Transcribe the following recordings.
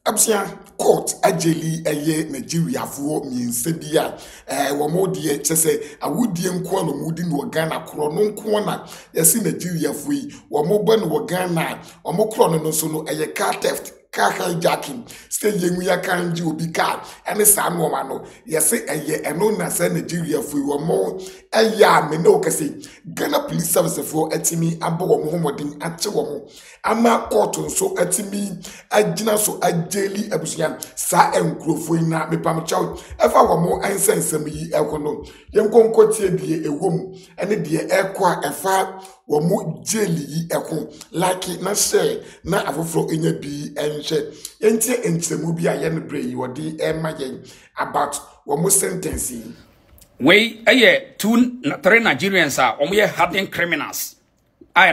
Absia court ajeli eye Nigeria fuo miense bia womo de chese awudie nko no mudi no Ghana kro no nko na yesi Nigeria fuyi womo ba no Ghana omo kro no so no eye car theft car hijacking stay yemu ya kanji obi car ene sa no ma no yesi eye eno na se Nigeria fuyi womo eya me no kase Ghana police service for etimi abo womo homodin ache womo ama court nso etimi agina so ajeli abusuan sa enkrofo na mepamchaw efa womo ansensem yi ekono yenkonkotie bie ewom ene de ekwa efa womo jeli yi eko like na share na afoforo enya bi enhwe entie enchemu bi aye bre yi wodi emayen about womo sentence yi we aye 3 Nigerians are omo hardened criminals I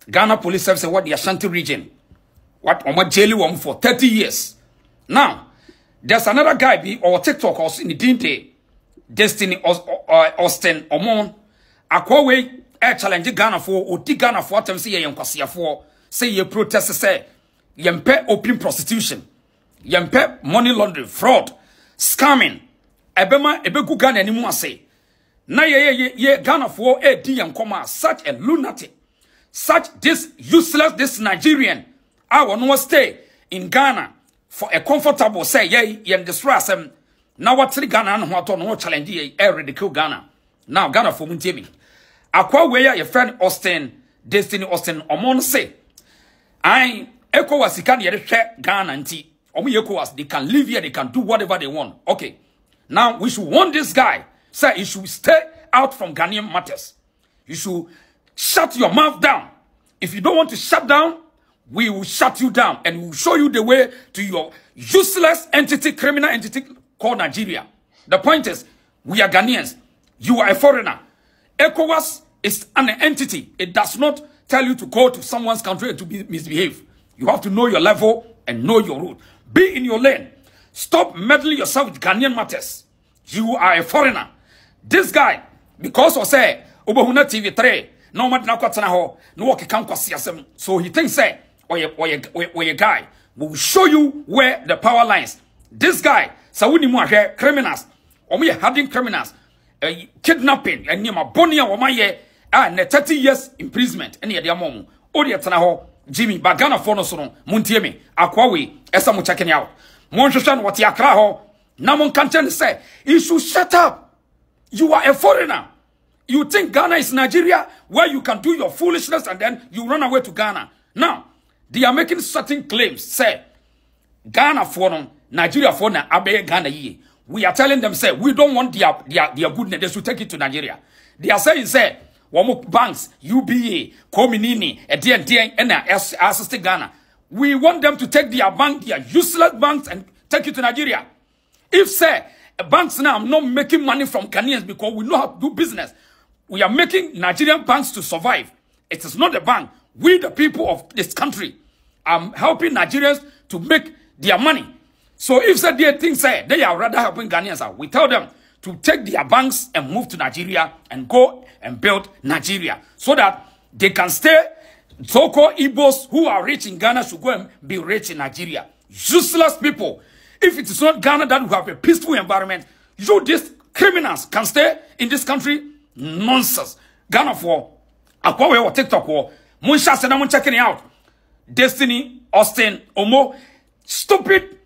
Ghana Police Service what the Ashanti region what omo jeli wom for 30 years. Now there's another guy be or TikTok or in the Dinte Destiny Austin Omon akwawe challenge Ghana for odi Ghana for them say ye nkwase for say ye protest say yempe open prostitution yempe money laundering fraud scamming ebema ebegu Ghana animu ase na ye Ghana for di yankoma such a lunatic such this useless this Nigerian I will not stay in Ghana for a comfortable say ye destroy them. Now what's the Ghana and what no challenge ye ridicule Ghana. Now Ghana for Muntimi. Aqua where your friend Austin, Destiny Austin Omon say. I echo was he can yet Ghana and tea. Omi echoes they can live here, they can do whatever they want. Okay. Now we should warn this guy. Say you should stay out from Ghanaian matters. You should shut your mouth down. If you don't want to shut down, we will shut you down and we will show you the way to your useless entity, criminal entity called Nigeria. The point is, we are Ghanaians. You are a foreigner. ECOWAS is an entity. It does not tell you to go to someone's country and to misbehave. You have to know your level and know your route. Be in your lane. Stop meddling yourself with Ghanaian matters. You are a foreigner. This guy, because of say, Obohuna TV3, no matter no so he thinks say, or a guy will show you where the power lines. This guy, Saudi Muahe, criminals, or me having criminals, kidnapping, and near my bonia or my year, and 30 years imprisonment, and near the among, Odia Tanaho, Jimmy, Bagana Fonoson, Muntiemi, Aquawi, Esamu checking out. Monshashan, what Yakraho, Namon Kantan say, you should shut up. You are a foreigner. You think Ghana is Nigeria, where you can do your foolishness and then you run away to Ghana. Now, they are making certain claims. Say, Ghana for them, Nigeria for them, Abe Ghana ye. We are telling them, say, we don't want their goodness. They should take it to Nigeria. They are saying, say, Wamo banks, UBA, Kominini, DNT, and assisted Ghana. We want them to take their bank, their useless banks, and take it to Nigeria. If, say, banks now are not making money from Ghanaians because we know how to do business. We are making Nigerian banks to survive. It is not the bank. We, the people of this country, are helping Nigerians to make their money. So if they think say they are rather helping Ghanaians, we tell them to take their banks and move to Nigeria and go and build Nigeria so that they can stay. So-called Igbos who are rich in Ghana should go and be rich in Nigeria. Useless people. If it is not Ghana that will have a peaceful environment, you, these criminals, can stay in this country. Nonsense. Ghana for Aquawe or TikTok or Munsha said I'm checking it out. Destiny, Austin, Omo, stupid,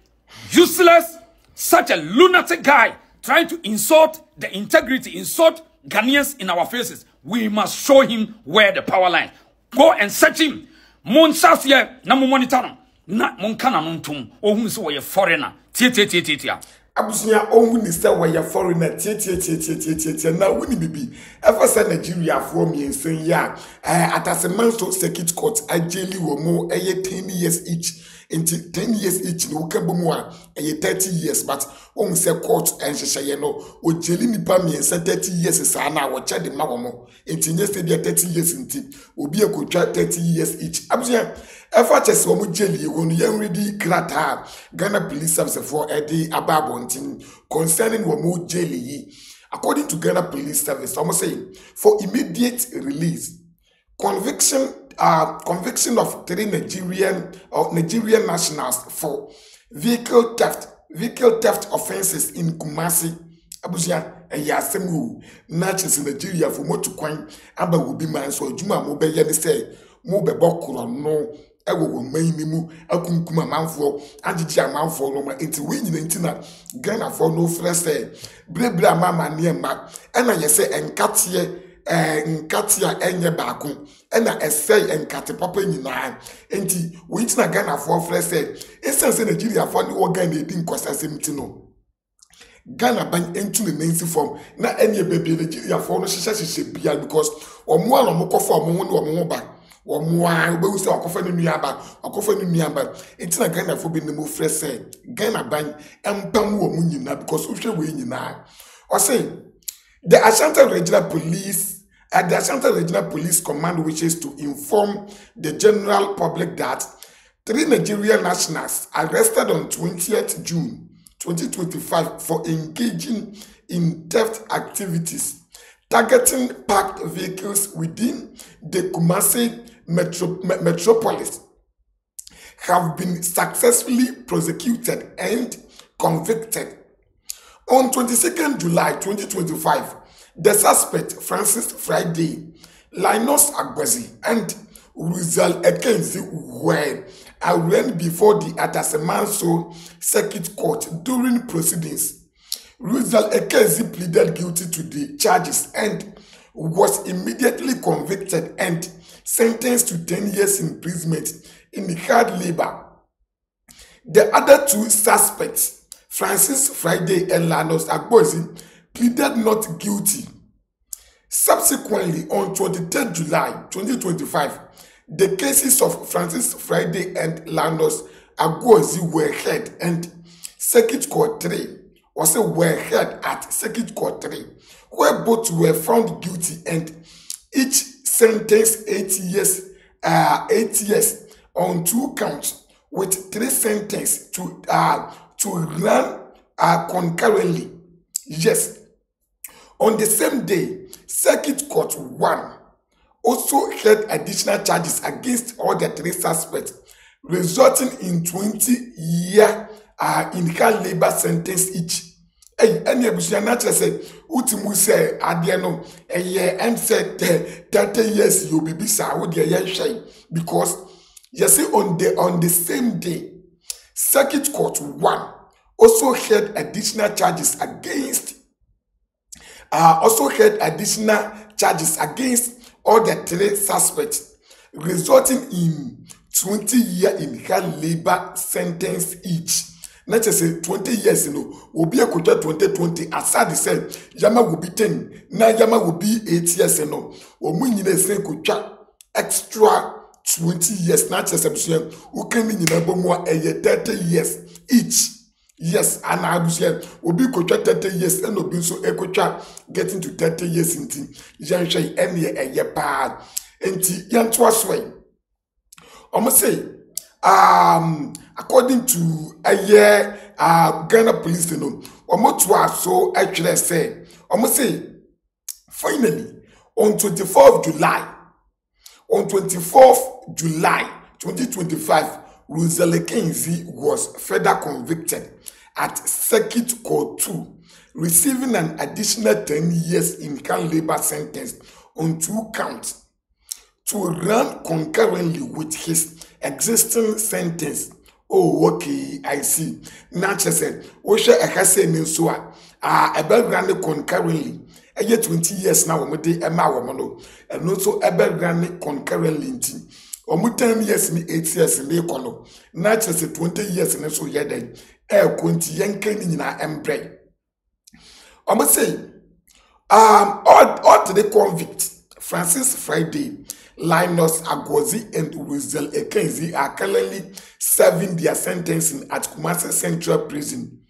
useless, such a lunatic guy trying to insult the integrity, insult Ghanaians in our faces. We must show him where the power line. Go and search him. Munsha here, na mo monitor him. Na monkana nuntum. Ohun so we foreigner. Tia. Abusunya ohun ni se we foreigner tia na woni bibi ever say Nigeria for me ensen ya ataseman so circuit court ajeli wo mo 10 years each into 10 years each no ka bomu a 30 years but ohun say court enhyehyeye no ojeli nipa me ensen 30 years sa na wo che de ma wo mo enti nye se 30 years nti obi ekotwa 30 years each abusunya ever chese wo mo jeli e wonu yan ready krata Ghana Police Service for edi ababontin concerning wo mo jeli yi. According to Ghana Police Service, I'm saying for immediate release, conviction of 3 Nigerian nationals for vehicle theft offenses in Kumasi. Abusia yasemu na chese Nigeria for moto kwan aba wo bi man so adwuma mo be ye ne say mo be bokoro no ewo wo man ni mu akunkum amanfo agigi amanfo no ma enti we nyina enti na Ghana for no frese brebre amama ne ma na ye say nkatia enye baako na esay enkate papa nyina enti we enti na Ghana for frese esense Nigeria for ne wo Ghana edi nkosasem ti no Ghana ban into the Nancy form na any baby Nigeria for no sheshe bia because omo ala mo kofo omo ho ne omo ba omo a be use akofa ne nuaba enti na Ghana for be ne mo frese Ghana ban empam wo mu nyina because uhwe we nyina o say the Ashanti Regional Police Command wishes to inform the general public that 3 Nigerian nationals arrested on 20th June 2025 for engaging in theft activities targeting parked vehicles within the Kumasi metropolis have been successfully prosecuted and convicted. On 22nd July 2025, the suspect Francis Friday, Linus Agbazi, and Rizal Ekenzi were arraigned before the Atasemanso Circuit Court during proceedings. Rizal Ekenzi pleaded guilty to the charges and was immediately convicted and sentenced to 10 years imprisonment in hard labor. The other 2 suspects, Francis Friday and Linus Agbazi, pleaded not guilty. Subsequently, on 23rd July 2025, the cases of Francis Friday and Linus Agbazi were heard and Circuit Court 3 also were heard at Circuit Court 3, where both were found guilty and each sentenced 8 years on 2 counts, with 3 sentenced to run concurrently. Yes. On the same day, Circuit Court 1 also heard additional charges against all the 3 suspects, resulting in 20-year in-car labor sentence each. Any abusia na say utimu say ade no and said 30 years you be bisa wo de ye because you see on the same day Circuit Court 1 also heard additional charges against all the 3 suspects, resulting in 20-year in-car labor sentence each. Not just say 20 years, will be a quota 2020. Asadi said, Yama will be 10, now Yama will be 8 years, or Munine say quota extra 20 years, not just a who came in more a 30 years each. Yes, and I will say, will be quota 30 years, and will be so a quota getting to 30 years in tea. Jan Shay, and a year bad, and tea, yan twice way. I must say, according to a year, Ghana police, so actually say, I must say, finally, on 24th July 2025, Rizal Ekenzi was further convicted at Circuit Court 2, receiving an additional 10 years in-car labor sentence on 2 counts to run concurrently with his existing sentence. Oh, okay, I see. Nature said, Osha Akase Ninsua, Ebel Grande concurrently. A year 20 years now, Emma Wamano, and also Ebel Grande concurrently. Omu 10 years ni 8 years in the econo. Nature said 20 years in so yede. Kunti Yanken na embre. I must say, all to the convict, Francis Friday, Linus Agbazi, and Rizal Ekenzi are currently serving their sentencing at Kumasi Central Prison.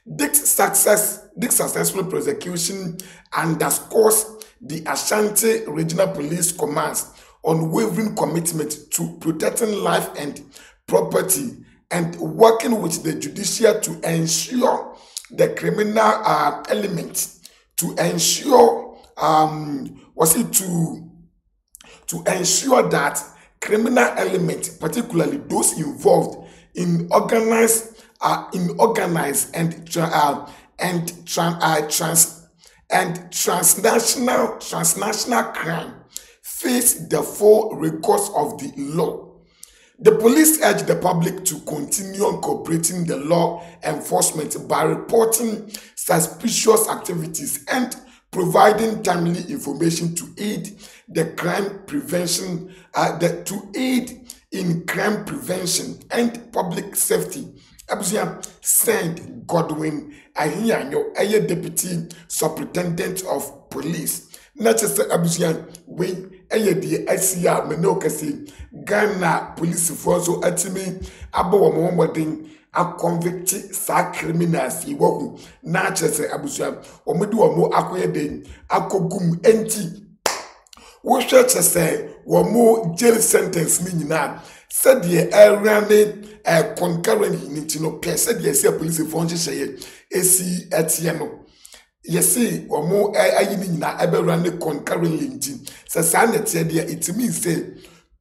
This successful prosecution underscores the Ashanti Regional Police Command's unwavering commitment to protecting life and property and working with the judiciary to ensure the criminal element, to ensure to ensure that criminal elements, particularly those involved in organized are in organized and transnational crime face the full recourse of the law. The police urge the public to continue cooperating the law enforcement by reporting suspicious activities and providing timely information to aid the crime prevention, to aid in crime prevention and public safety. Abusia sent Godwin Ahiyanyo, a deputy superintendent of police. Not just Abusia, when the ICR Menokasi, Ghana police force so atimi abo Mohammadin a convict sa criminals yi wohu na chese abusua omudu omo akoye den akogum enti wo hwe chese wo mo jail sentence ni nyina said the erane concurrent ni tino pese de ese police force hye esi etie no yesi omo ayi ni nyina eberane concurrently nti se sa na tie de it means say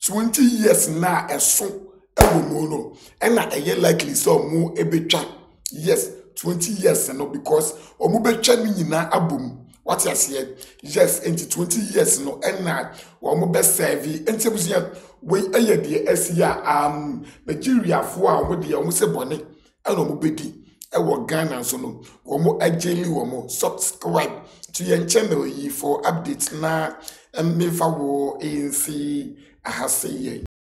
20 years na eso ewomo no na eye likely so omo ebetwa yes 20 years no because omo betwa ni nyina abom what you say yes into 20 years no na omo be serve enti busia we eye de asia Nigeria fo a omo de omo se bone na omo bedi ewo Ghana so no omo ageli omo subscribe to your channel yi for updates na mefa wo ensi ahase